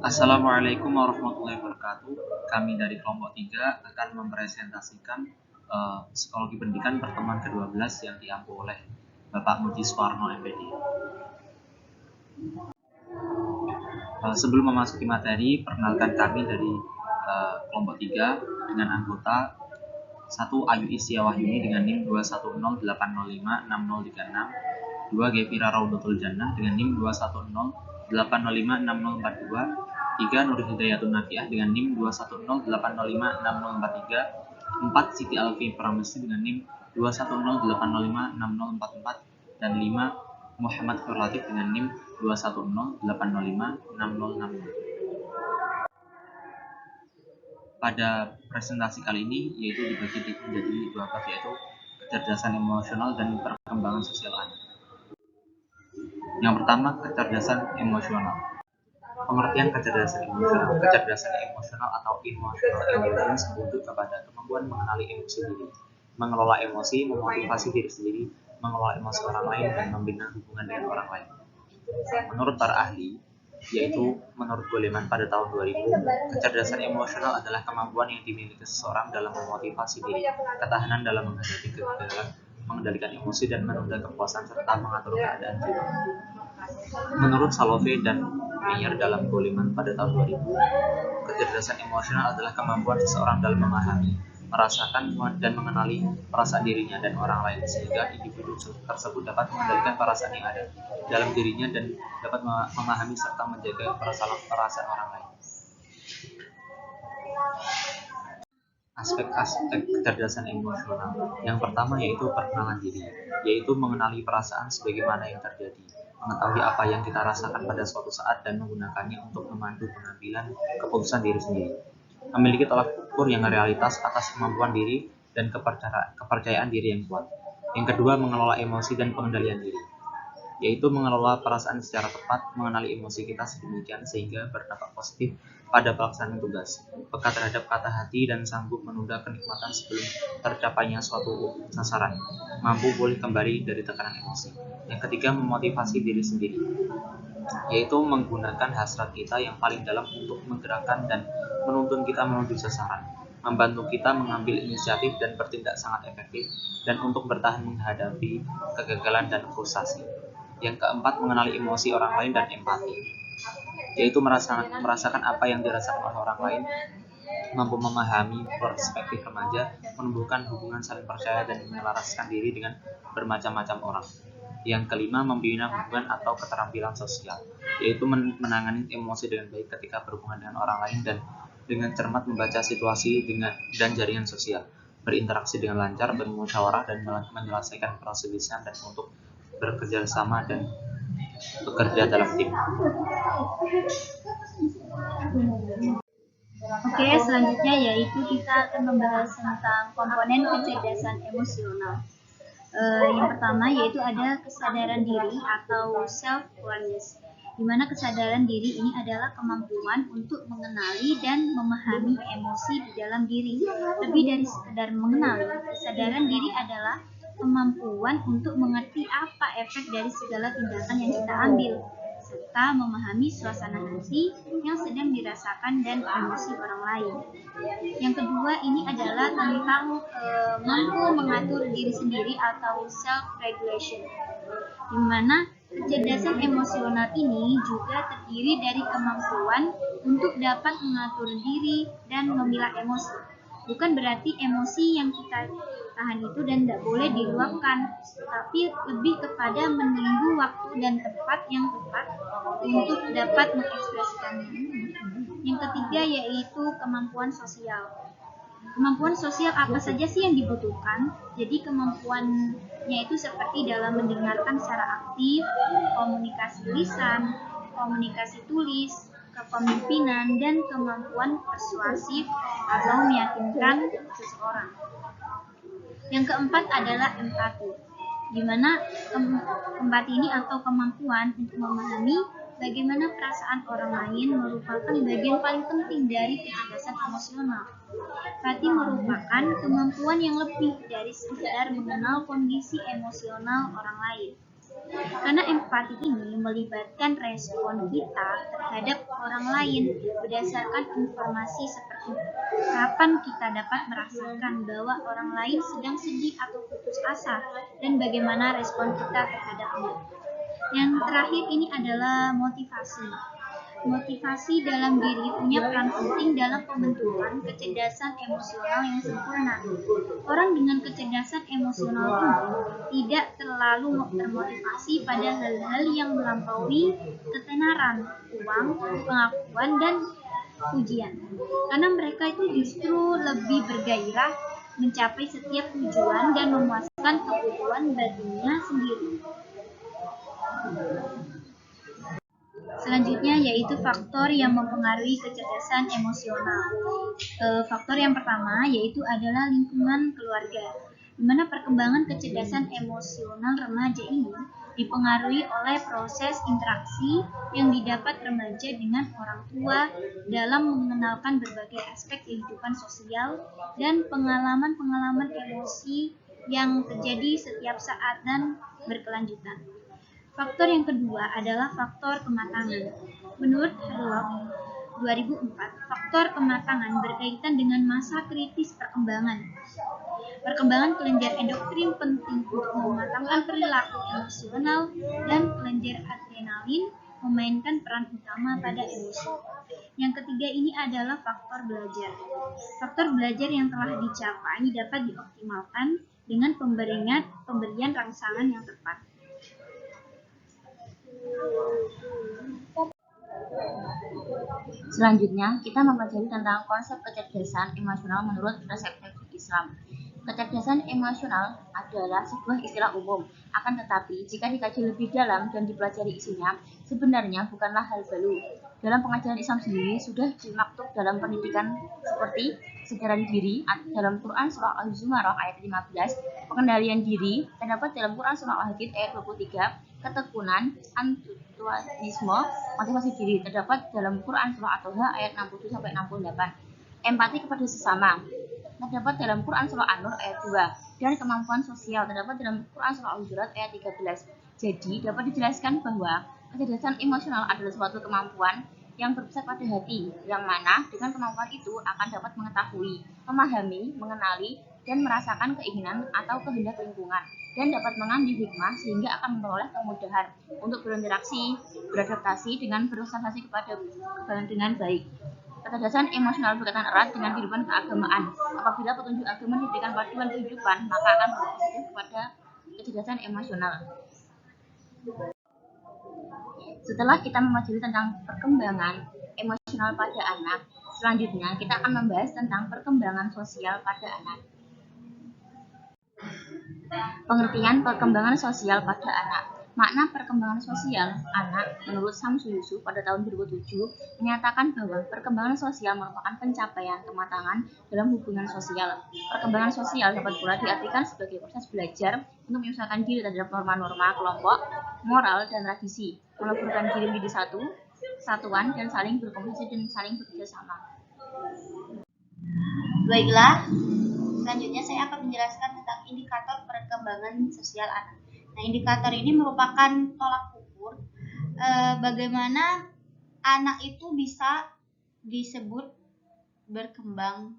Assalamualaikum warahmatullahi wabarakatuh. Kami dari kelompok 3 akan mempresentasikan psikologi pendidikan pertemuan ke-12 yang diampu oleh Bapak Muji Suwarno MPD. Sebelum memasuki materi, perkenalkan kami dari kelompok 3 dengan anggota 1. Ayu Isya Wahyuni dengan NIM 21080560036, 2. Gevira Raudatul Jannah dengan NIM 21080560042, 3. Nur Hidayatun Nafiah dengan NIM 21080560043, 4. Siti Alfi Pramesti dengan NIM 21080560044, dan 5. Muhammad Furlatif dengan NIM 21080560060. Pada presentasi kali ini yaitu dibagi menjadi dua bab, yaitu kecerdasan emosional dan perkembangan sosial anak. Yang pertama, kecerdasan emosional. Pengertian kecerdasan emosional. Kecerdasan emosional atau emotional intelligence merujuk kepada kemampuan mengenali emosi diri, mengelola emosi, memotivasi diri sendiri, mengelola emosi orang lain, dan membina hubungan dengan orang lain. Menurut para ahli, yaitu menurut Goleman pada tahun 2000, kecerdasan emosional adalah kemampuan yang dimiliki seseorang dalam memotivasi diri, ketahanan dalam menghadapi kegagalan, mengendalikan emosi, dan menunda kepuasan, serta mengatur keadaan jiwa. Menurut Salovey dan Meyer dalam Goleman pada tahun 2000, kecerdasan emosional adalah kemampuan seseorang dalam memahami, merasakan, dan mengenali perasaan dirinya dan orang lain, sehingga individu tersebut dapat mengendalikan perasaan yang ada dalam dirinya dan dapat memahami serta menjaga perasaan orang lain. Aspek-aspek kecerdasan emosional. Yang pertama yaitu perkenalan diri, yaitu mengenali perasaan sebagaimana yang terjadi, mengetahui apa yang kita rasakan pada suatu saat dan menggunakannya untuk memandu pengambilan keputusan diri sendiri. Memiliki tolak ukur yang realitas atas kemampuan diri dan kepercayaan diri yang kuat. Yang kedua, mengelola emosi dan pengendalian diri, yaitu mengelola perasaan secara tepat, mengenali emosi kita sedemikian sehingga berdampak positif pada pelaksanaan tugas, peka terhadap kata hati, dan sanggup menunda kenikmatan sebelum tercapainya suatu sasaran, mampu pulih kembali dari tekanan emosi. Yang ketiga, memotivasi diri sendiri, yaitu menggunakan hasrat kita yang paling dalam untuk menggerakkan dan menuntun kita menuju sasaran, membantu kita mengambil inisiatif dan bertindak sangat efektif, dan untuk bertahan menghadapi kegagalan dan frustasi. Yang keempat, mengenali emosi orang lain dan empati, yaitu merasakan apa yang dirasakan oleh orang lain, mampu memahami perspektif remaja, menumbuhkan hubungan saling percaya, dan menyelaraskan diri dengan bermacam-macam orang. Yang kelima, membina hubungan atau keterampilan sosial, yaitu menangani emosi dengan baik ketika berhubungan dengan orang lain dan dengan cermat membaca situasi dan jaringan sosial, berinteraksi dengan lancar, bermusyawarah, dan menyelesaikan perselisihan, dan untuk bekerja sama dan bekerja dalam tim. Oke, selanjutnya yaitu kita akan membahas tentang komponen kecerdasan emosional. Yang pertama yaitu ada kesadaran diri atau self-awareness, di mana kesadaran diri ini adalah kemampuan untuk mengenali dan memahami emosi di dalam diri. Lebih dari sekedar mengenali, kesadaran diri adalah kemampuan untuk mengerti apa efek dari segala tindakan yang kita ambil, serta memahami suasana hati yang sedang dirasakan dan emosi orang lain. Yang kedua ini adalah tentang mampu mengatur diri sendiri atau self-regulation, di mana kecerdasan emosional ini juga terdiri dari kemampuan untuk dapat mengatur diri dan memilah emosi. Bukan berarti emosi yang kita tahan itu dan tidak boleh diluapkan, tapi lebih kepada menunggu waktu dan tempat yang tepat untuk dapat mengekspresikannya. Yang ketiga yaitu kemampuan sosial. Kemampuan sosial apa saja sih yang dibutuhkan? Jadi kemampuannya itu seperti dalam mendengarkan secara aktif, komunikasi lisan, komunikasi tulis, kepemimpinan, dan kemampuan persuasif atau meyakinkan seseorang. Yang keempat adalah empati, di mana empati ini atau kemampuan untuk memahami bagaimana perasaan orang lain merupakan bagian paling penting dari kecerdasan emosional. Empati merupakan kemampuan yang lebih dari sekedar mengenal kondisi emosional orang lain. Karena empati ini melibatkan respon kita terhadap orang orang lain berdasarkan informasi seperti kapan kita dapat merasakan bahwa orang lain sedang sedih atau putus asa dan bagaimana respon kita terhadapnya. Yang terakhir ini adalah motivasi. Motivasi dalam diri punya peran penting dalam pembentukan kecerdasan emosional yang sempurna. Orang dengan kecerdasan emosional tinggi tidak terlalu termotivasi pada hal-hal yang melampaui ketenaran, uang, pengakuan, dan pujian. Karena mereka itu justru lebih bergairah mencapai setiap tujuan dan memuaskan kebutuhan batinnya sendiri. Selanjutnya yaitu faktor yang mempengaruhi kecerdasan emosional. Faktor yang pertama yaitu adalah lingkungan keluarga, di mana perkembangan kecerdasan emosional remaja ini dipengaruhi oleh proses interaksi yang didapat remaja dengan orang tua dalam mengenalkan berbagai aspek kehidupan sosial dan pengalaman-pengalaman emosi yang terjadi setiap saat dan berkelanjutan. Faktor yang kedua adalah faktor kematangan. Menurut Herlock 2004, faktor kematangan berkaitan dengan masa kritis perkembangan. Perkembangan kelenjar endokrin penting untuk mematangkan perilaku emosional dan kelenjar adrenalin memainkan peran utama pada emosi. Yang ketiga ini adalah faktor belajar. Faktor belajar yang telah dicapai dapat dioptimalkan dengan pemberian rangsangan yang tepat. Selanjutnya, kita mempelajari tentang konsep kecerdasan emosional menurut perspektif Islam. Kecerdasan emosional adalah sebuah istilah umum, akan tetapi jika dikaji lebih dalam dan dipelajari isinya, sebenarnya bukanlah hal baru. Dalam pengajaran Islam sendiri sudah dimaktub dalam pendidikan seperti kesadaran diri dalam Quran surah Al-Zumar ayat 15, pengendalian diri terdapat dalam Quran surah Al-Hadid ayat 23, ketekunan, antusiasme, motivasi diri terdapat dalam Quran surah At-Taha ayat 67 sampai 68. Empati kepada sesama terdapat dalam Quran surah An-Nur ayat 2 dan kemampuan sosial terdapat dalam Quran surah Al-Hujurat ayat 13. Jadi dapat dijelaskan bahwa kecerdasan emosional adalah suatu kemampuan yang berpusat pada hati, yang mana dengan kemampuan itu akan dapat mengetahui, memahami, mengenali, dan merasakan keinginan atau kehendak lingkungan, dan dapat mengambil hikmah sehingga akan memperoleh kemudahan untuk berinteraksi, beradaptasi, dengan bersosialisasi dengan baik. Kecerdasan emosional berkaitan erat dengan kehidupan keagamaan. Apabila petunjuk agama diberikan paduan kehidupan, maka akan berpositif kepada kecerdasan emosional. Setelah kita mempelajari tentang perkembangan emosional pada anak, selanjutnya kita akan membahas tentang perkembangan sosial pada anak. Pengertian perkembangan sosial pada anak. Makna perkembangan sosial anak menurut Samsu Yusuf pada tahun 2007 menyatakan bahwa perkembangan sosial merupakan pencapaian kematangan dalam hubungan sosial. Perkembangan sosial dapat pula diartikan sebagai proses belajar untuk menyesuaikan diri terhadap norma-norma kelompok, moral, dan tradisi, meleburkan diri menjadi satuan, dan saling berkomunikasi dan saling bekerja sama. Baiklah, selanjutnya saya akan menjelaskan tentang indikator perkembangan sosial anak. Nah, indikator ini merupakan tolak ukur bagaimana anak itu bisa disebut berkembang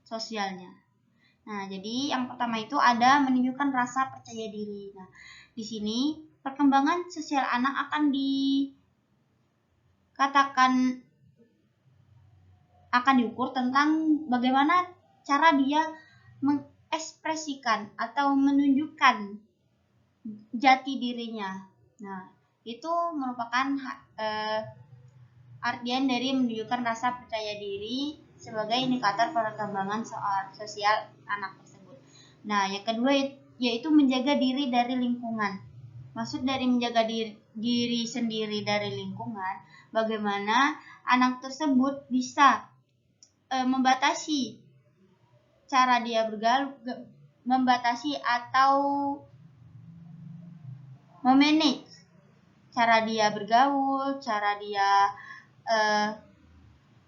sosialnya. Nah, jadi yang pertama itu ada menunjukkan rasa percaya diri. Nah, di sini perkembangan sosial anak akan diukur tentang bagaimana cara dia mengekspresikan atau menunjukkan jati dirinya. Nah, itu merupakan artian dari menunjukkan rasa percaya diri sebagai indikator perkembangan sosial anak tersebut. Nah, yang kedua yaitu menjaga diri dari lingkungan. Maksud dari menjaga diri sendiri dari lingkungan, bagaimana anak tersebut bisa membatasi cara dia bergaul, membatasi atau memanage cara dia bergaul, cara dia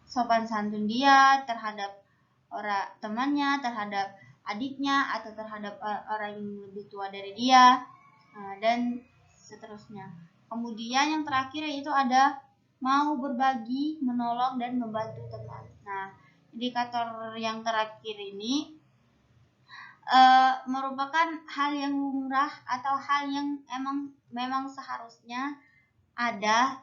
sopan santun dia terhadap orang temannya, terhadap adiknya, atau terhadap orang yang lebih tua dari dia, dan seterusnya. Kemudian yang terakhir yaitu ada mau berbagi, menolong, dan membantu teman. Nah, indikator yang terakhir ini merupakan hal yang lumrah atau hal yang memang seharusnya ada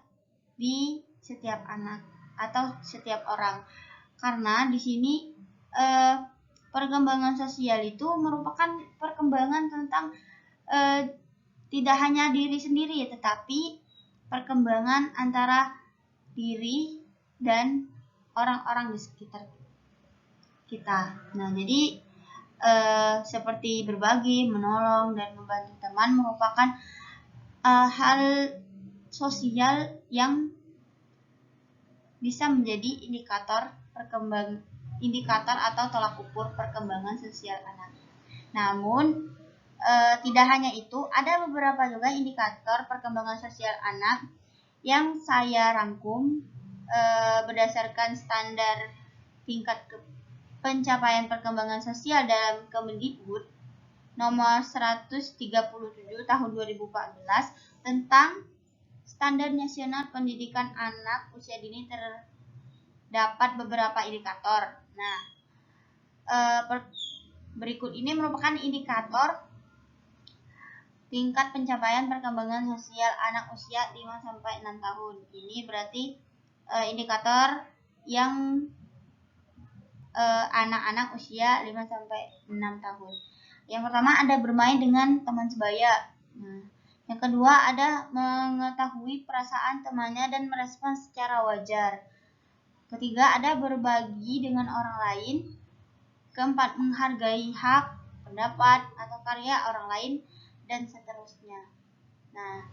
di setiap anak atau setiap orang. Karena di sini perkembangan sosial itu merupakan perkembangan tentang tidak hanya diri sendiri, tetapi perkembangan antara diri dan orang-orang di sekitar kita. Nah, jadi seperti berbagi, menolong, dan membantu teman merupakan hal sosial yang bisa menjadi indikator atau tolak ukur perkembangan sosial anak. Namun tidak hanya itu, ada beberapa juga indikator perkembangan sosial anak yang saya rangkum berdasarkan standar tingkat pencapaian perkembangan sosial dalam Kemendikbud nomor 137 tahun 2014 tentang Standar Nasional Pendidikan Anak Usia Dini. Terdapat beberapa indikator. Nah, berikut ini merupakan indikator tingkat pencapaian perkembangan sosial anak usia 5-6 tahun. Ini berarti indikator yang anak-anak usia 5-6 tahun. Yang pertama ada bermain dengan teman sebaya. Nah, yang kedua ada mengetahui perasaan temannya dan merespon secara wajar. Ketiga ada berbagi dengan orang lain. Keempat menghargai hak, pendapat, atau karya orang lain, dan seterusnya. Nah,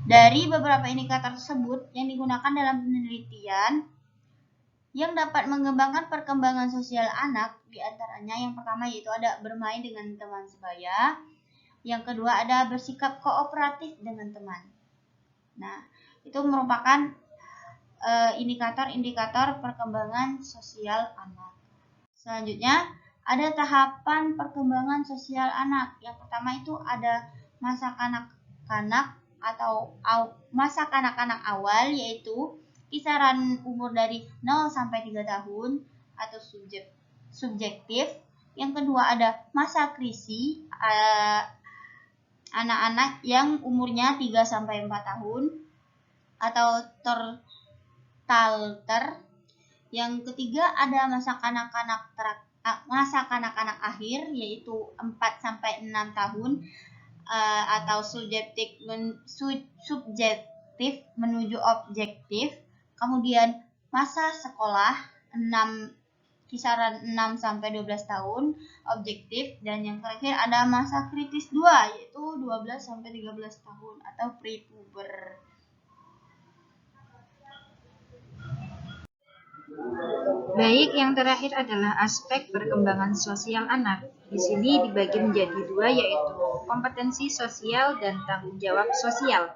dari beberapa indikator tersebut yang digunakan dalam penelitian yang dapat mengembangkan perkembangan sosial anak, diantaranya yang pertama yaitu ada bermain dengan teman sebaya, yang kedua ada bersikap kooperatif dengan teman. Nah, itu merupakan indikator-indikator perkembangan sosial anak. Selanjutnya, ada tahapan perkembangan sosial anak. Yang pertama itu ada masa kanak-kanak atau masa kanak-kanak awal, yaitu kisaran umur dari 0 sampai 3 tahun atau subjektif. Yang kedua ada masa krisi, anak-anak yang umurnya 3 sampai 4 tahun atau toddler. Yang ketiga ada masa kanak-kanak akhir, yaitu 4 sampai 6 tahun atau subjektif menuju objektif. Kemudian masa sekolah kisaran 6 sampai 12 tahun objektif, dan yang terakhir ada masa kritis 2 yaitu 12 sampai 13 tahun atau prepuber. Baik, yang terakhir adalah aspek perkembangan sosial anak. Di sini dibagi menjadi dua, yaitu kompetensi sosial dan tanggung jawab sosial.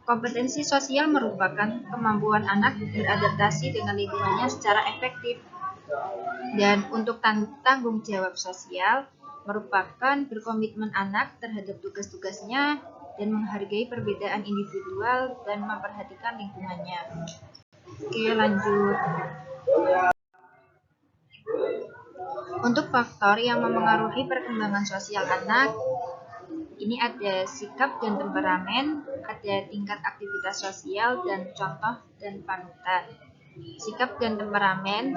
Kompetensi sosial merupakan kemampuan anak beradaptasi dengan lingkungannya secara efektif. Dan untuk tanggung jawab sosial merupakan berkomitmen anak terhadap tugas-tugasnya dan menghargai perbedaan individual dan memperhatikan lingkungannya. Oke, lanjut. Untuk faktor yang memengaruhi perkembangan sosial anak, ini ada sikap dan temperamen, ada tingkat aktivitas sosial, dan contoh dan panutan. Sikap dan temperamen.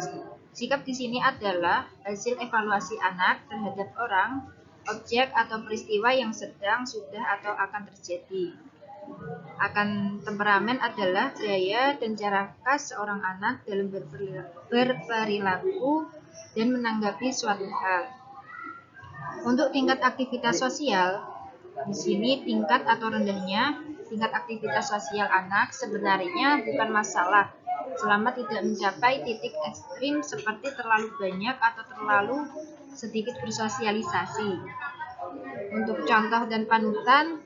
Sikap di sini adalah hasil evaluasi anak terhadap orang, objek, atau peristiwa yang sedang, sudah, atau akan terjadi. Akan temperamen adalah gaya dan cara khas seorang anak dalam berperilaku dan menanggapi suatu hal. Untuk tingkat aktivitas sosial, di sini tingkat atau rendahnya tingkat aktivitas sosial anak sebenarnya bukan masalah selama tidak mencapai titik ekstrim seperti terlalu banyak atau terlalu sedikit bersosialisasi. Untuk contoh dan panutan,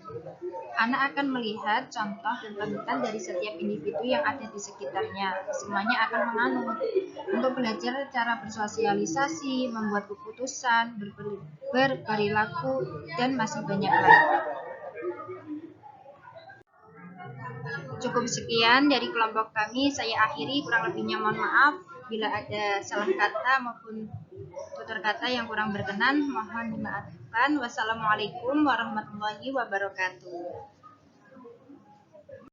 anak akan melihat contoh dan panutan dari setiap individu yang ada di sekitarnya. Semuanya akan menganut. Untuk belajar cara bersosialisasi, membuat keputusan, berperilaku, dan masih banyak lagi. Cukup sekian dari kelompok kami. Saya akhiri, kurang lebihnya mohon maaf. Bila ada salah kata maupun tutur kata yang kurang berkenan, mohon dimaafkan. Wassalamualaikum warahmatullahi wabarakatuh.